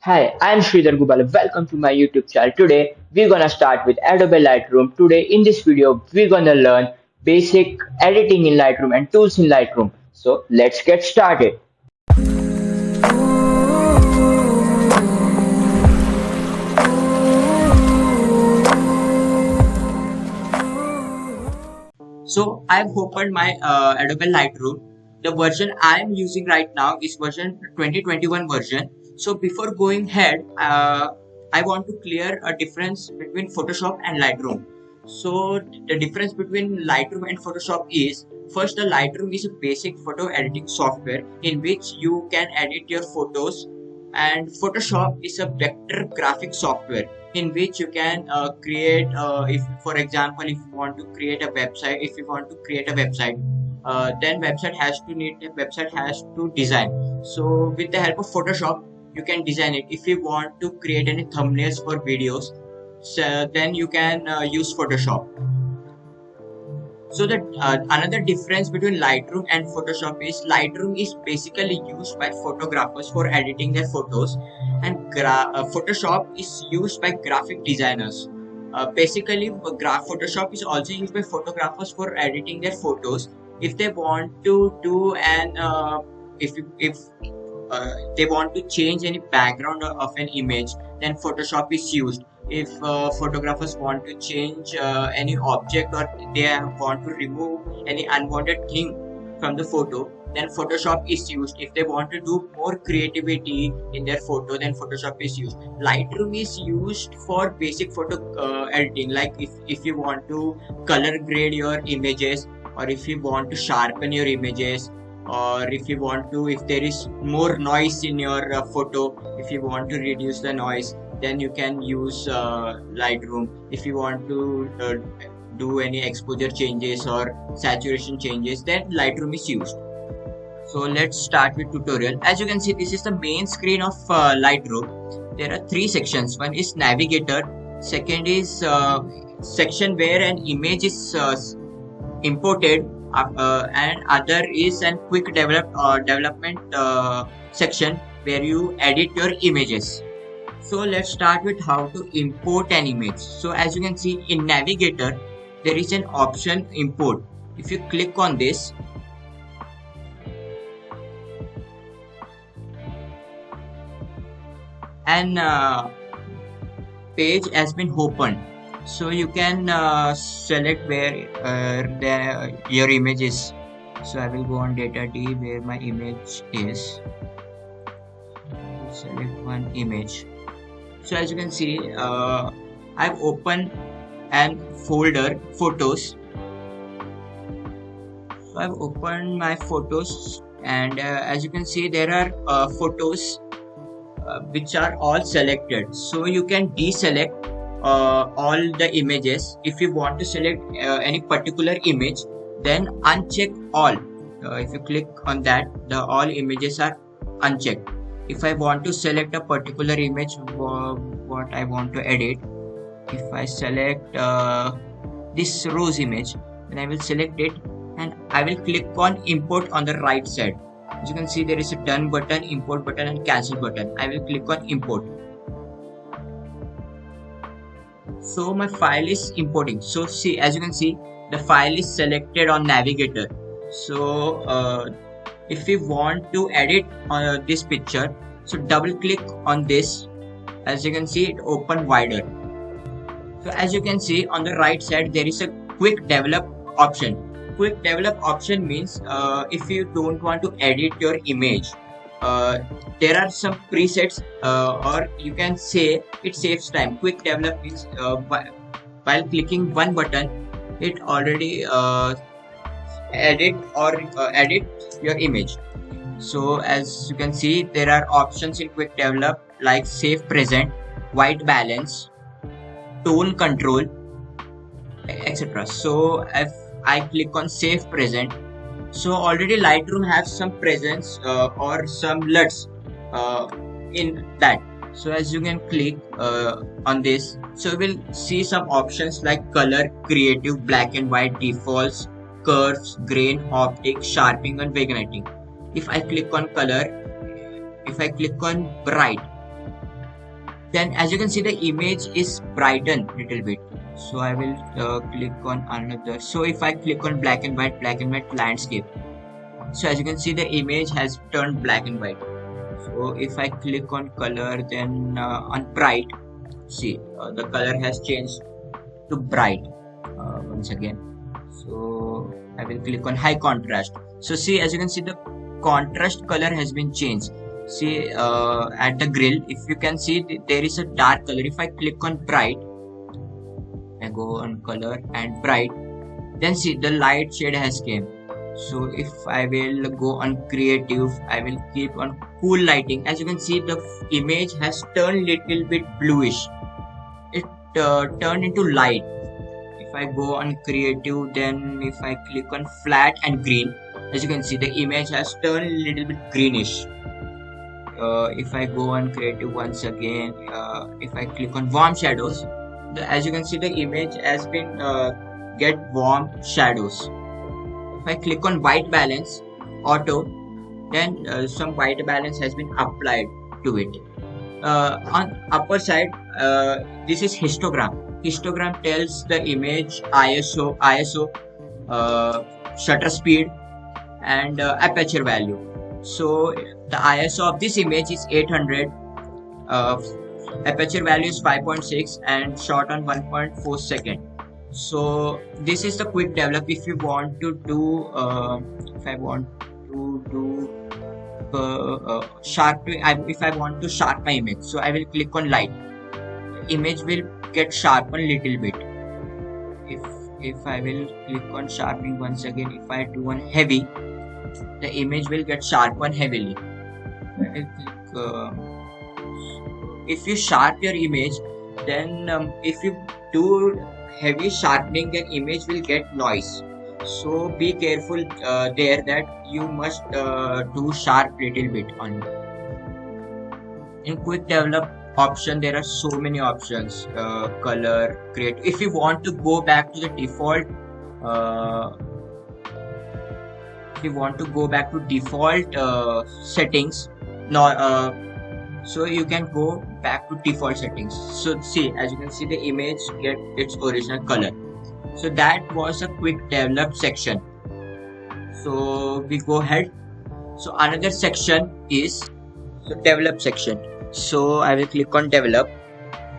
Hi, I'm Sridhar Gubal. Welcome to my YouTube channel. Today, we're gonna start with Adobe Lightroom. Today, in this video, we're gonna learn basic editing in Lightroom and tools in Lightroom. So, let's get started. So I've opened my Adobe Lightroom. The version I am using right now is version 2021 version. So before going ahead, I want to clear a difference between Photoshop and Lightroom. So the difference between Lightroom and Photoshop is first, the Lightroom is a basic photo editing software in which you can edit your photos, and Photoshop is a vector graphic software in which you can create if for example if you want to create a website, then website has to design. So with the help of Photoshop you can design it. If you want to create any thumbnails for videos, so then you can use Photoshop. So that another difference between Lightroom and Photoshop is Lightroom is basically used by photographers for editing their photos, and Photoshop is used by graphic designers. Basically, Photoshop is also used by photographers for editing their photos. If they want to do an if they want to change any background of an image, then Photoshop is used. If photographers want to change any object, or they want to remove any unwanted thing from the photo, then Photoshop is used. If they want to do more creativity in their photo, then Photoshop is used. Lightroom is used for basic photo editing, like if you want to color grade your images, or if you want to sharpen your images, or if there is more noise in your photo, if you want to reduce the noise, then you can use Lightroom. If you want to do any exposure changes or saturation changes, then Lightroom is used. So let's start with tutorial. As you can see, this is the main screen of Lightroom. There are three sections. One is navigator, second is section where an image is imported, and other is an quick development section where you edit your images. So let's start with how to import an image. So as you can see in navigator, there is an option import. If you click on this, and page has been opened. So you can select where your image is. So I will go on data D where my image is. Select one image. So as you can see, I've opened an folder photos. So I've opened my photos, and as you can see, there are photos which are all selected. So you can deselect all the images. If you want to select any particular image, then uncheck all. If you click on that, the all images are unchecked. If I want to select a particular image, what I want to edit, if I select this rose image, then I will select it, and I will click on import on the right side. As you can see, there is a done button, import button, and cancel button. I will click on import. So my file is importing. So see, as you can see, the file is selected on navigator. So if we want to edit this picture, so double click on this. As you can see, it open wider. So as you can see on the right side, there is a quick develop option. Quick develop option means if you don't want to edit your image, there are some presets, or you can say it saves time. Quick develop means while clicking one button, it already edit your image. So as you can see, there are options in quick develop like save present, white balance, tone control, etc. So if I click on save present, so already Lightroom has some presence or some LUTs in that. So as you can click on this, so we'll see some options like color, creative, black and white, defaults, curves, grain, optic, sharpening, and vignetting. If I click on color, if I click on bright, Then as you can see, the image is brightened little bit. So I will click on another. So if I click on black and white landscape, so as you can see, the image has turned black and white. So if I click on color, then on bright, see the color has changed to bright once again. So I will click on high contrast. So see, as you can see, the contrast color has been changed. See at the grill, if you can see, there is a dark color. If I click on bright, I go on color and bright, then see the light shade has came. So if I will go on creative, I will keep on cool lighting. As you can see, the image has turned little bit bluish. It turned into light. If I go on creative, then if I click on flat and green, as you can see, the image has turned a little bit greenish. If I go on creative once again, if I click on warm shadows, as you can see, the image has been get warm shadows. If I click on white balance auto, then some white balance has been applied to it. On upper side, this is histogram. Histogram tells the image ISO, shutter speed, and aperture value. So the ISO of this image is 800, aperture value is 5.6, and shot on 1.4 second. So this is the quick develop. If you want to do, if I want to do if I want to sharpen my image, so I will click on light. The image will get sharpened little bit. If I will click on sharpening once again, if I do on heavy, the image will get sharpened heavily. If you sharpen your image, then if you do heavy sharpening, then image will get noise. So be careful there that you must do sharp little bit only. In quick develop option, there are so many options. Color, create. If you want to go back to the default, settings, so you can go back to default settings. So see, as you can see, the image get its original color. So that was a quick develop section. So we go ahead. So another section is the develop section. So I will click on develop.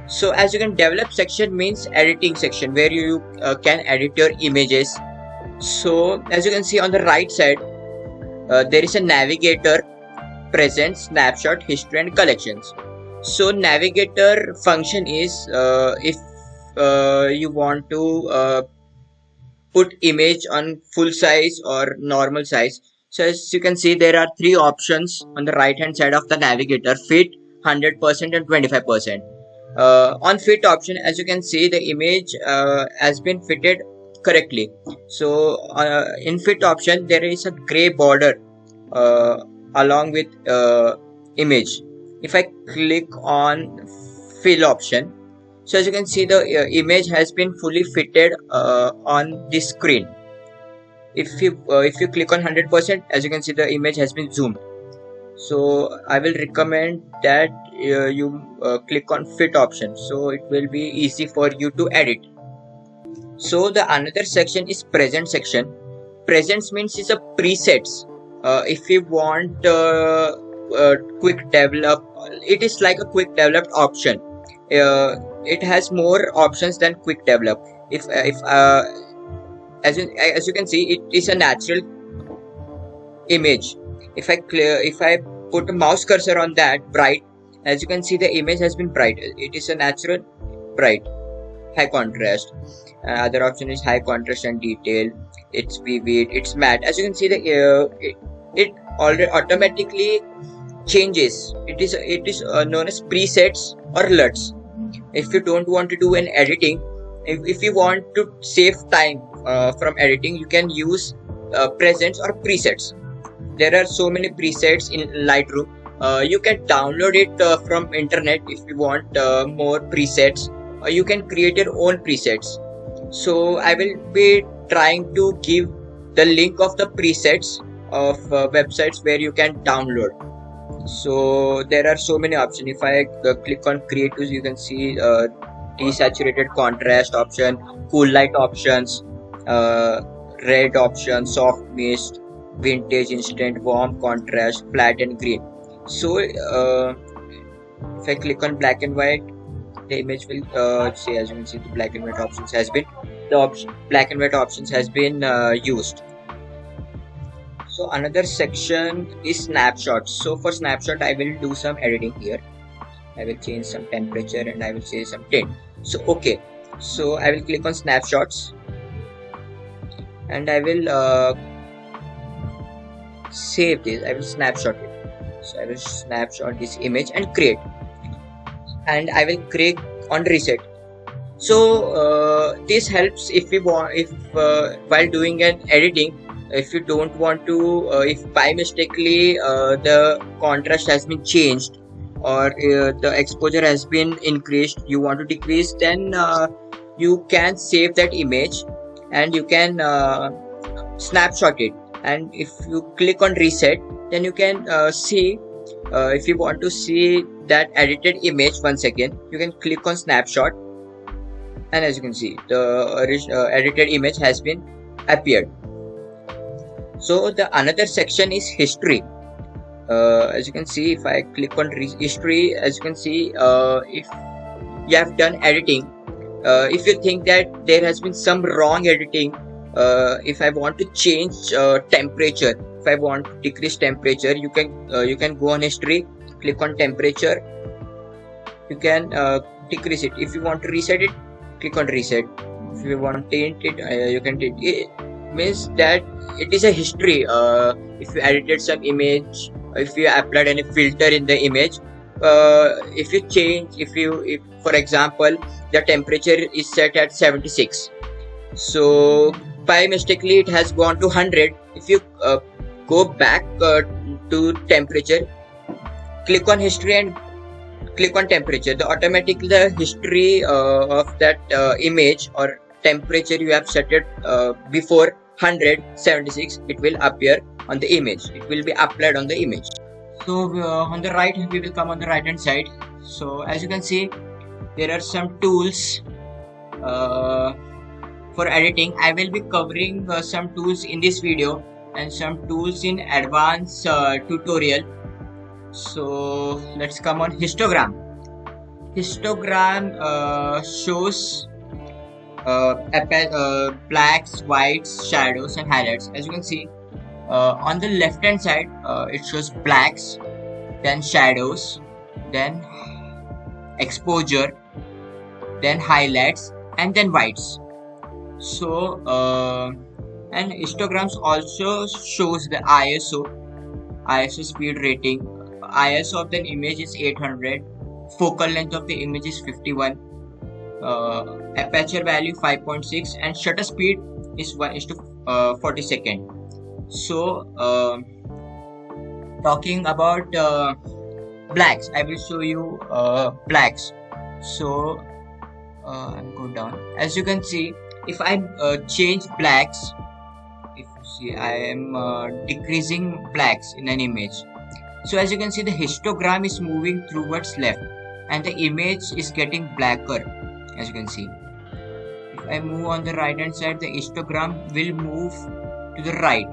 So as you can, develop section means editing section, where you can edit your images. So as you can see on the right side, there is a navigator, present, snapshot, history, and collections. So navigator function is if you want to put image on full size or normal size. So as you can see, there are three options on the right hand side of the navigator: fit, 100%, and 25%. On fit option, as you can see, the image has been fitted correctly. So in fit option, there is a gray border along with image. If I click on fill option, so as you can see, the image has been fully fitted on this screen. If you click on 100%, as you can see, the image has been zoomed. So I will recommend that you click on fit option, so it will be easy for you to edit. So the another section is present section. Presents means is a presets. If you want quick develop, it is like a quick developed option. It has more options than quick develop. As you can see, it is a natural image. If I put a mouse cursor on that bright, as you can see, the image has been bright. It is a natural bright, high contrast. Other option is high contrast and detail. It's vivid, it's matte. As you can see, it already automatically changes. It is known as presets or LUTs. If you don't want to do an editing, if you want to save time from editing, you can use presets or presets. There are so many presets in Lightroom. You can download it from internet. If you want more presets, you can create your own presets. So I will be trying to give the link of the presets of websites where you can download. So there are so many options. If I click on create tools, you can see desaturated contrast option, cool light options, uh, red option, soft mist, vintage, instant, warm contrast, flat and green. So if I click on black and white, the image will say, as you can see, the black and white options has been black and white options has been used. So another section is snapshots. So for snapshot, I will do some editing here. I will change some temperature and I will change some tint. So okay, so I will click on snapshots and I will save this. I will snapshot it. So I will snapshot this image and create, and I will click on reset. So this helps if we want, if while doing an editing, if you don't want to, if by mistakenly the contrast has been changed or the exposure has been increased, you want to decrease, then you can save that image and you can snapshot it. And if you click on reset, then you can see, if you want to see that edited image once again, you can click on snapshot, and as you can see, the edited image has been appeared. So the another section is history. As you can see, if I click on history, as you can see, if you have done editing, if you think that there has been some wrong editing, if I want to change temperature, if I want to decrease temperature, you can go on history, click on temperature, you can decrease it. If you want to reset it, click on reset. If you want to tint it, you can tint it. Means that it is a history. If you edited some image, if you applied any filter in the image, if you change, if for example the temperature is set at 76, so by mistakenly it has gone to 100. If you go back to temperature, click on history and click on temperature, automatically the history of that image or temperature you have set it before 176, it will appear on the image, it will be applied on the image. So on the right, we will come on the right hand side. So as you can see, there are some tools for editing. I will be covering some tools in this video and some tools in advanced tutorial. So let's come on histogram. Histogram shows blacks, whites, shadows and highlights. As you can see, on the left hand side, it shows blacks, then shadows, then exposure, then highlights, and then whites. So and histograms also shows the ISO speed rating. ISO of the image is 800, focal length of the image is 51, aperture value 5.6, and shutter speed is 1:42. So talking about blacks, I will show you blacks. So I'll go down. As you can see, if I change blacks, if you see, I am decreasing blacks in an image. So as you can see, the histogram is moving towards left and the image is getting blacker. As you can see, if I move on the right hand side, the histogram will move to the right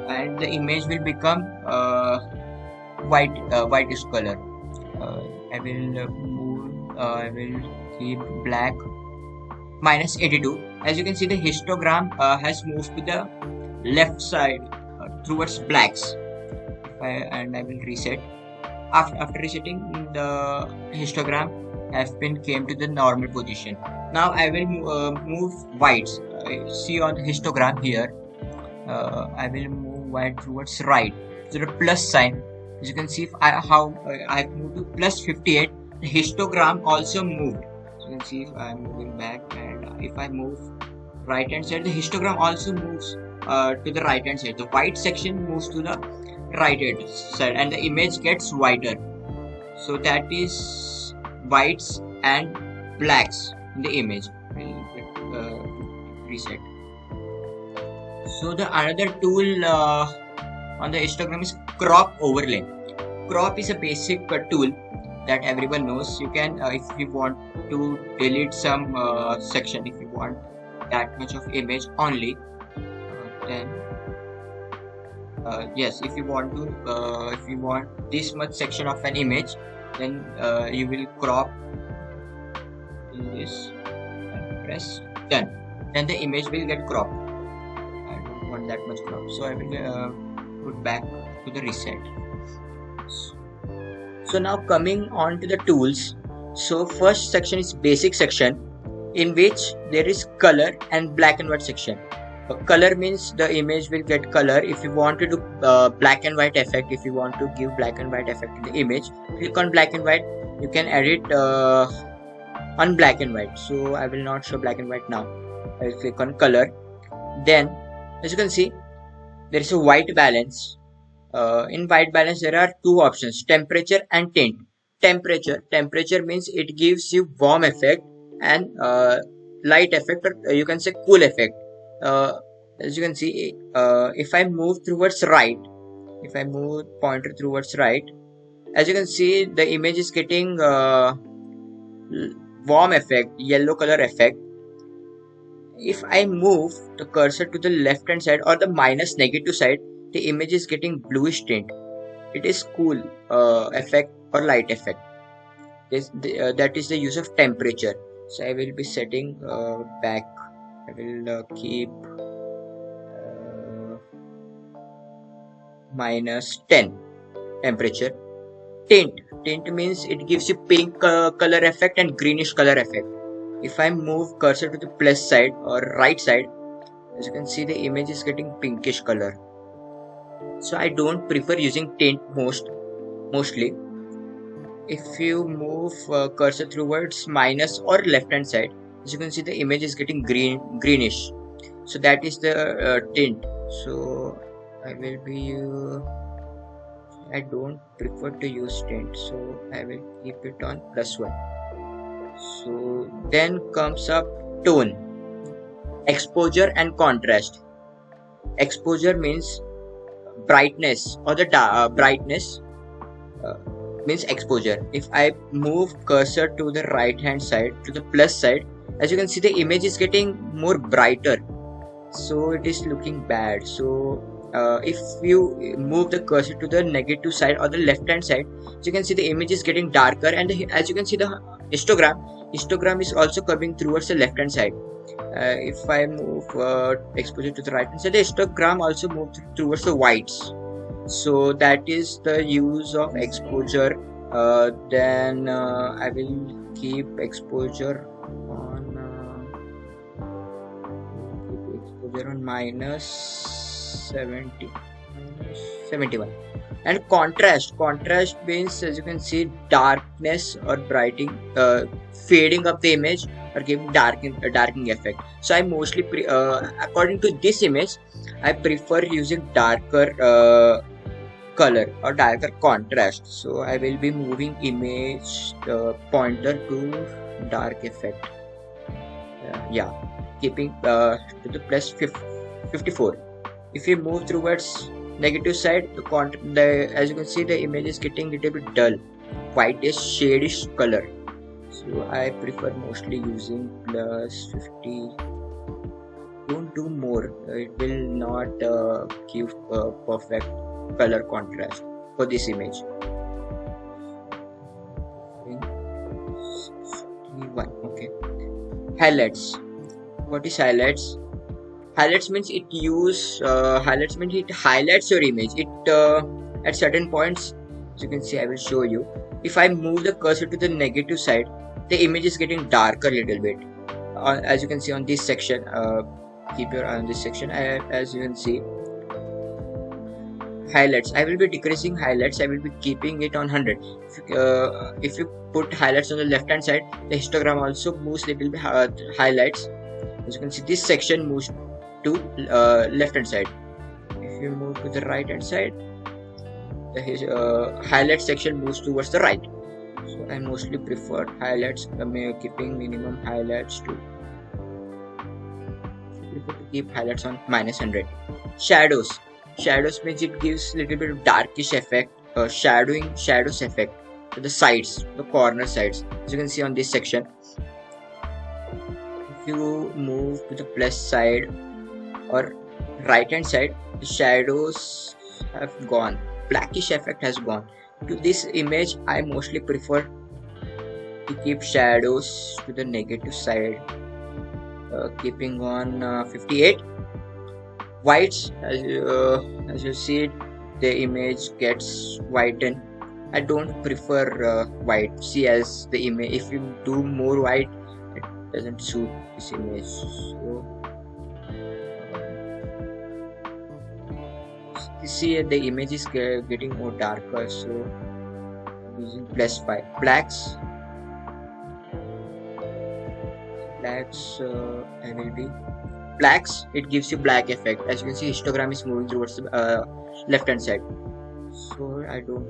and the image will become whitish color. I will move, I will keep black -82. As you can see, the histogram has moved to the left side towards blacks. I will reset. After resetting, the histogram has been came to the normal position. Now I will move whites. See on the histogram here, I will move white towards right to the plus sign. As you can see, if I moved to +58, the histogram also moved. So you can see if I am moving back, and if I move right hand side, the histogram also moves to the right hand side. The white section moves to the right hand side and the image gets whiter. So that is whites and blacks in the image. Reset. So the another tool on the histogram is crop overlay. crop is a basic tool that everyone knows. You can, if you want to delete some section, if you want that much of image only, then yes, if you want to, if you want this much section of an image, then you will crop this and press done. Then the image will get cropped. I don't want that much crop, so I will put back to the reset. So now coming on to the tools. So first section is basic section, in which there is color and black and white section. Color means the image will get color. If you want to do black and white effect, if you want to give black and white effect to the image, click on black and white. You can edit on black and white. So I will not show black and white now. I will click on color. Then as you can see, there is a white balance. In white balance there are two options, temperature and tint. Temperature means it gives you warm effect and light effect, or you can say cool effect. As you can see, if I move towards right, if I move pointer towards right, as you can see the image is getting warm effect, yellow color effect. If I move the cursor to the left hand side or the minus negative side, the image is getting bluish tint. It is cool effect or light effect. That is the use of temperature. So I will be setting back. I will keep minus 10 temperature. Tint means it gives you pink color effect and greenish color effect. If I move cursor to the plus side or right side, as you can see the image is getting pinkish color. So I don't prefer using tint mostly. If you move cursor towards minus or left hand side, as you can see the image is getting greenish. So that is the tint. So I will be I don't prefer to use tint, so I will keep it on +1. So then comes up tone, exposure and contrast. Exposure means brightness, or the brightness means exposure. If I move cursor to the right hand side, to the plus side, as you can see the image is getting more brighter, so it is looking bad. So if you move the cursor to the negative side or the left hand side, so you can see the image is getting darker, and as you can see the histogram is also coming towards the left hand side. If I move exposure to the right hand side, the histogram also moves towards the whites. So that is the use of exposure. Then I will keep exposure on minus 70, minus 71. And contrast means, as you can see, darkness or brightening, fading of the image or giving darkening effect. So I mostly according to this image, I prefer using darker color or darker contrast. So I will be moving image pointer to dark effect. Keeping to the plus 54. If you move towards negative side, as you can see the image is getting little bit dull, whitish shadish color. So I prefer mostly using plus 50. Don't do more, it will not give perfect color contrast for this image. 61. Okay. Highlights. What is highlights? Highlights means it highlights your image. It at certain points, as you can see, I will show you. If I move the cursor to the negative side, the image is getting darker a little bit. As you can see on this section, keep your eye on this section. As you can see, highlights, I will be decreasing highlights. I will be keeping it on 100. If you put highlights on the left hand side, the histogram also moves little bit highlights. As you can see, this section moves to left hand side. If you move to the right hand side, the highlight section moves towards the right. So I mostly prefer highlights, keeping minimum highlights to keep highlights on minus 100. Shadows means it gives little bit of darkish effect. shadows effect to the sides, the corner sides. As you can see on this section, if you move to the plus side or right hand side, the shadows have gone, blackish effect has gone. To this image, I mostly prefer to keep shadows to the negative side, keeping on 58. Whites, as you see, the image gets whitened. I don't prefer white. See, as the image, if you do more white, it doesn't suit this image. So you see, the image is getting more darker. So I'm using +5. Blacks, I will be blacks. It gives you black effect. As you can see, histogram is moving towards the left hand side. So I don't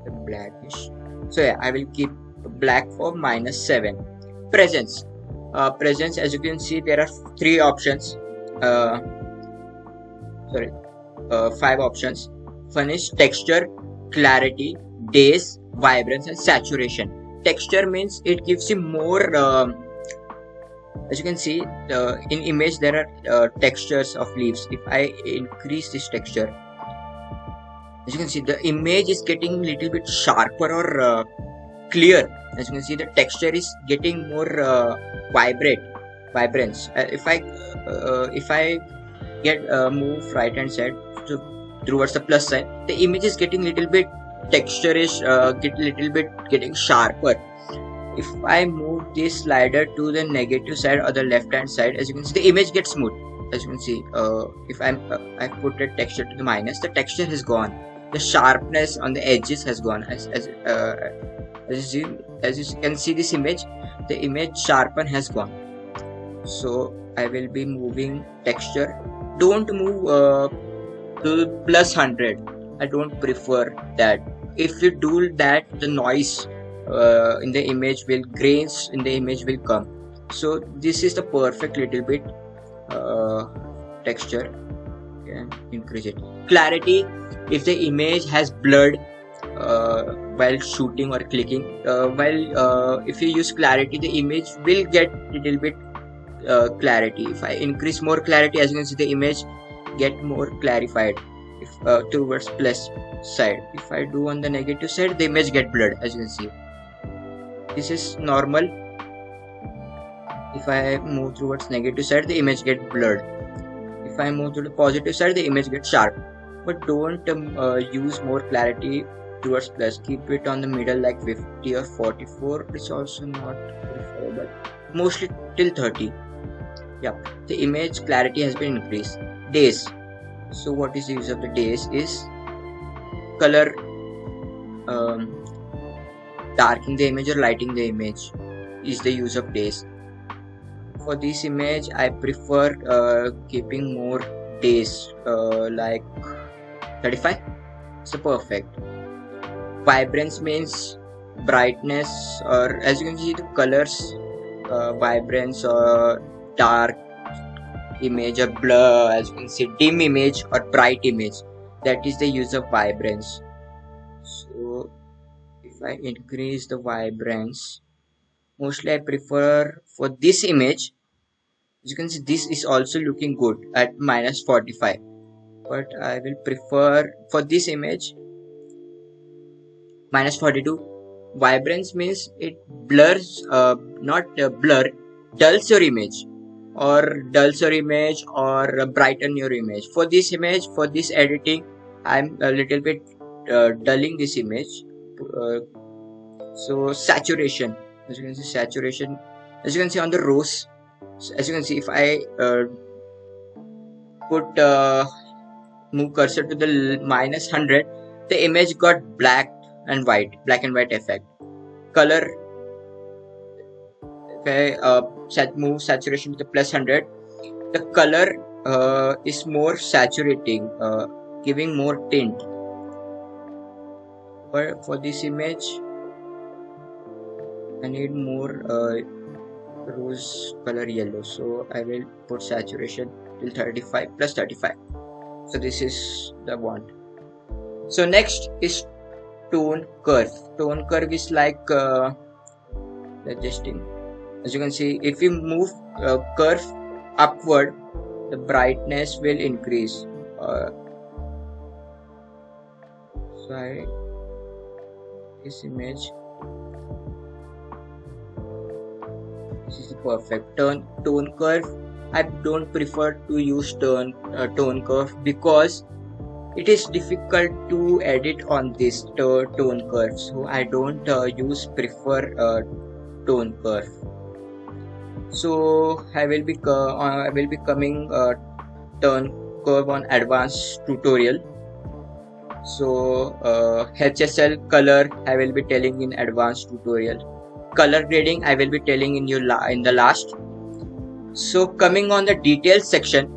the blackish. So yeah, I will keep black for -7. Presence. Presence, as you can see, there are 3 options. Sorry, 5 options. One is texture, clarity, days, vibrance, and saturation. Texture means it gives you more. As you can see, in image there are textures of leaves. If I increase this texture, as you can see, the image is getting little bit sharper or clear. As you can see, the texture is getting more vibrance. If I get move right hand side towards the plus side, the image is getting little bit texture-ish, getting sharper. If I move this slider to the negative side or the left hand side, as you can see, the image gets smooth. As you can see, if I put the texture to the minus, the texture has gone. The sharpness on the edges has gone. As you can see this image, the image sharpen has gone. So I will be moving texture. Don't move to +100. I don't prefer that. If you do that, the noise in the image will, grains in the image will come. So this is the perfect little bit texture. Can increase it. Clarity, if the image has blurred while shooting or clicking, if you use clarity, the image will get little bit clarity. If I increase more clarity, as you can see, the image get more clarified. If towards plus side, if I do on the negative side, the image get blurred. As you can see, this is normal. If I move towards negative side, the image get blurred. If I move to the positive side, the image gets sharp. But don't use more clarity towards plus. Keep it on the middle, like 50 or 44. It's also not preferable. Mostly till 30. Yeah, the image clarity has been increased. Days. So what is the use of the days is color, darkening the image or lighting the image is the use of days. For this image, I prefer keeping more days, like 35. So perfect. Vibrance means brightness, or as you can see, the colors, vibrance or dark image or blur, as you can see, dim image or bright image. That is the use of vibrance. So if I increase the vibrance, mostly I prefer for this image. As you can see, this is also looking good at -45, but I will prefer for this image -42. Vibrance means it blurs, not blur, dulls your image, or brighten your image. For this image, for this editing, I'm a little bit dulling this image. So saturation, as you can see, saturation, as you can see on the rows. So as you can see, if I move cursor to the -100, the image got black and white effect. Color, if I move saturation to the +100, the color is more saturating, giving more tint. But for this image, I need more rose color yellow, so I will put saturation till 35 +35. So this is the one. So next is tone curve. Tone curve is like adjusting. As you can see, if you move curve upward, the brightness will increase. Sorry, this image. This is the perfect tone curve. I don't prefer to use tone curve because it is difficult to edit on this tone curve. So I don't prefer tone curve. So I will be coming tone curve on advanced tutorial. So HSL color I will be telling in advanced tutorial. Color grading I will be telling in in the last. So coming on the detail section,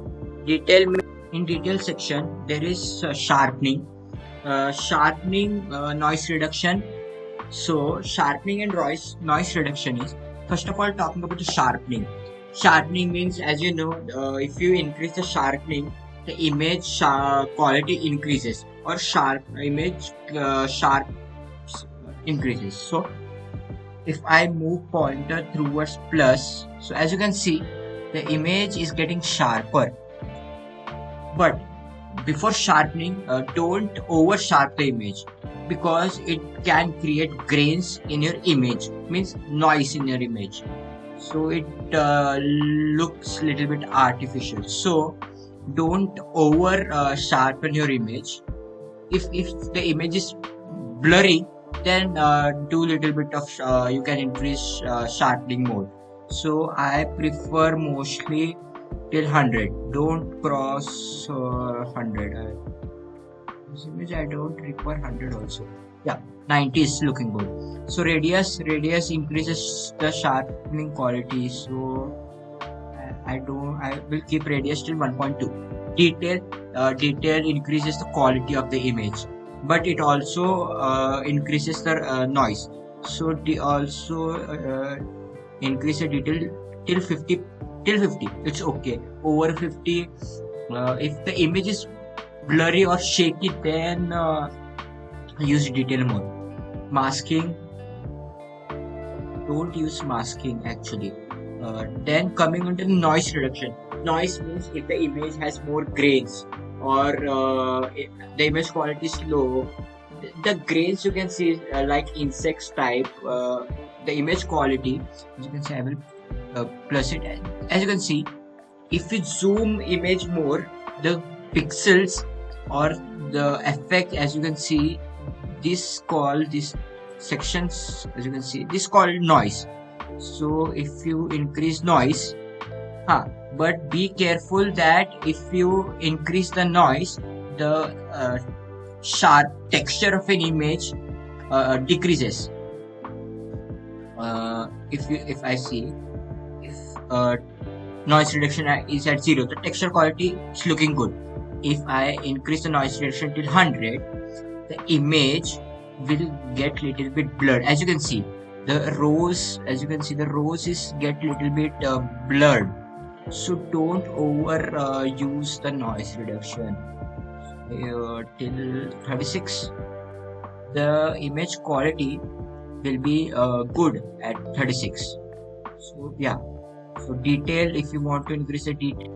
in detail section there is sharpening, noise reduction. So sharpening and noise reduction is, first of all, talking about the sharpening. Sharpening means, as you know, if you increase the sharpening, the image quality increases, or image sharp increases. So if I move pointer towards plus, so as you can see, the image is getting sharper. But before sharpening, don't over sharp the image, because it can create grains in your image, means noise in your image. So it looks little bit artificial. So don't over sharpen your image. If the image is blurry, then do little bit of you can increase sharpening mode. So I prefer mostly till 100. Don't cross 100. This image I don't require 100 also. Yeah, 90 is looking good. So radius increases the sharpening quality. So I will keep radius till 1.2. Detail increases the quality of the image, but it also increases the noise. So increase the detail till 50. It's okay. Over 50, if the image is blurry or shaky, then use detail mode. Masking, don't use masking actually. Then coming on to noise reduction. Noise means if the image has more grains, or the image quality is low, the grains you can see like insects type, the image quality, as you can see, I will plus it. As you can see, if you zoom image more, the pixels or the effect, as you can see, this sections, as you can see, this called noise. So if you increase noise, but be careful that if you increase the noise, the sharp texture of an image decreases. If I see, if noise reduction is at 0, the texture quality is looking good. If I increase the noise reduction till 100, the image will get little bit blurred. As you can see, the rows is get little bit blurred. So don't over use the noise reduction. Till 36, the image quality will be good at 36. So yeah. So detail, if you want to increase the detail,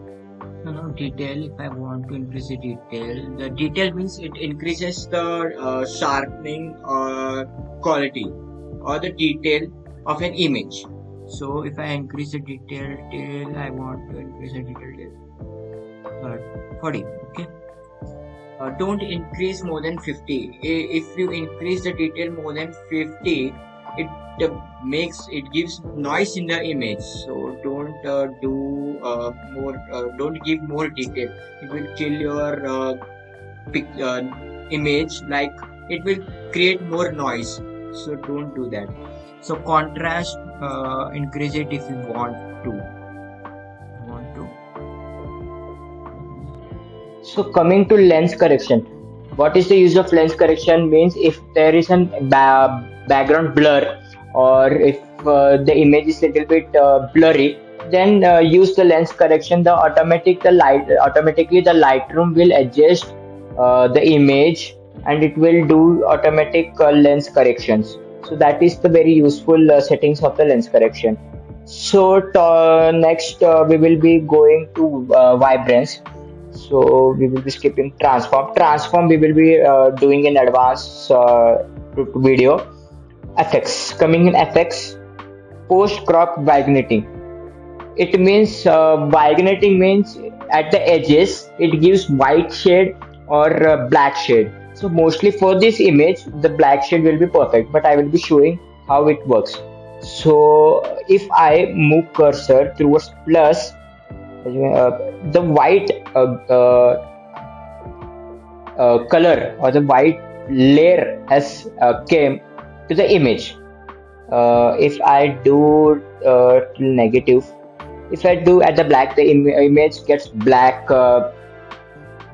detail, if I want to increase the detail means it increases the sharpening quality or the detail of an image. So if I increase the detail till, I want to increase the detail till 40. Okay. Don't increase more than 50. If you increase the detail more than 50, it gives noise in the image. So don't don't give more detail. It will kill your image, like it will create more noise. So don't do that. So contrast, increase it if you want to. So coming to lens correction, what is the use of lens correction? Means if there is an background blur, or if the image is little bit blurry, then use the lens correction. Automatically the Lightroom will adjust the image and it will do automatic lens corrections. So that is the very useful settings of the lens correction. So next we will be going to vibrance. So we will be skipping transform. Transform we will be doing in advance to video. FX, coming in FX, post crop vignetting. It means vignetting means at the edges it gives white shade or black shade. So mostly for this image the black shade will be perfect, but I will be showing how it works. So if I move cursor towards plus, the white color or the white layer has came to the image. If I do negative, if I do at the black, the image gets black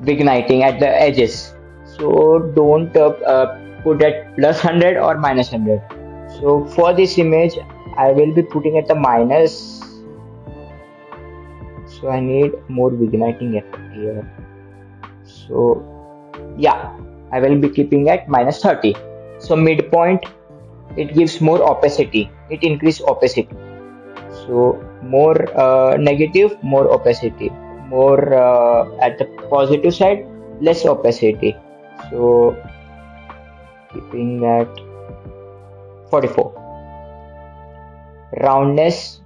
vigniting at the edges. So don't put at plus 100 or minus 100. So for this image I will be putting at the minus. So I need more vigniting effect here. So yeah, I will be keeping at minus 30. So midpoint, it gives more opacity, it increases opacity. So more negative, more opacity, more at the positive side, less opacity. So keeping at 44. Roundness,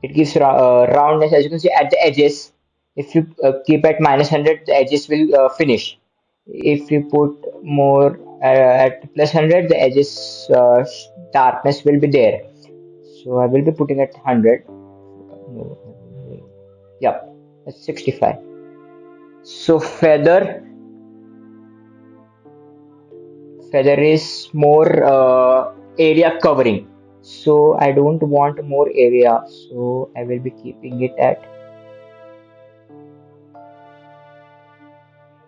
it gives roundness, as you can see at the edges. If you keep at minus 100, the edges will finish. If you put more at plus 100, the edges darkness will be there. So I will be putting at 100. Yeah, that's 65. So feather is more area covering. So I don't want more area. So I will be keeping it at.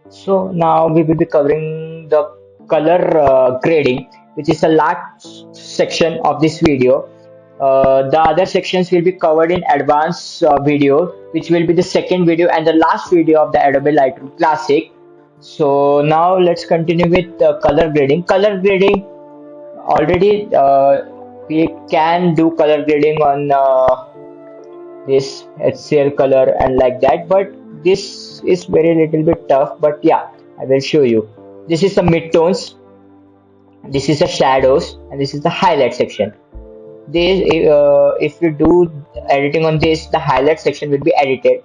So now we will be covering the color grading, which is the last section of this video. The other sections will be covered in advanced video, which will be the second video and the last video of the Adobe Lightroom Classic. So now let's continue with color grading. Color grading, already we can do color grading on this HCL color and like that, but this is very little bit tough. But yeah, I will show you. This is the midtones, this is the shadows, and this is the highlight section. This if you do editing on this, the highlight section will be edited.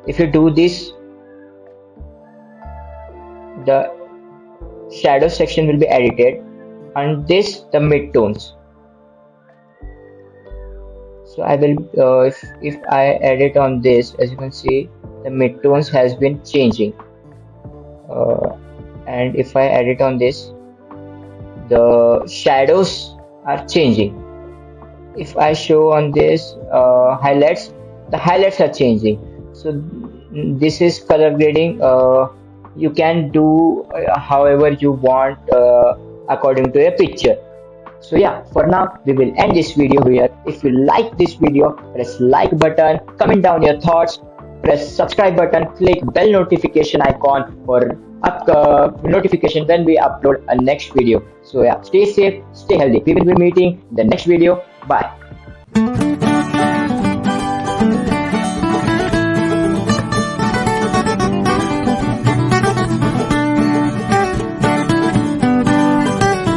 If you do this, the shadow section will be edited, and this the midtones. So I will if I edit on this, as you can see the midtones has been changing, and if I edit on this, the shadows are changing. If I show on this highlights, the highlights are changing. So this is color grading. You can do however you want according to a picture. So yeah, for now we will end this video here. If you like this video, press like button, comment down your thoughts, press subscribe button, click bell notification icon for notification when we upload a next video. So yeah, stay safe, stay healthy. We will be meeting in the next video. Bye.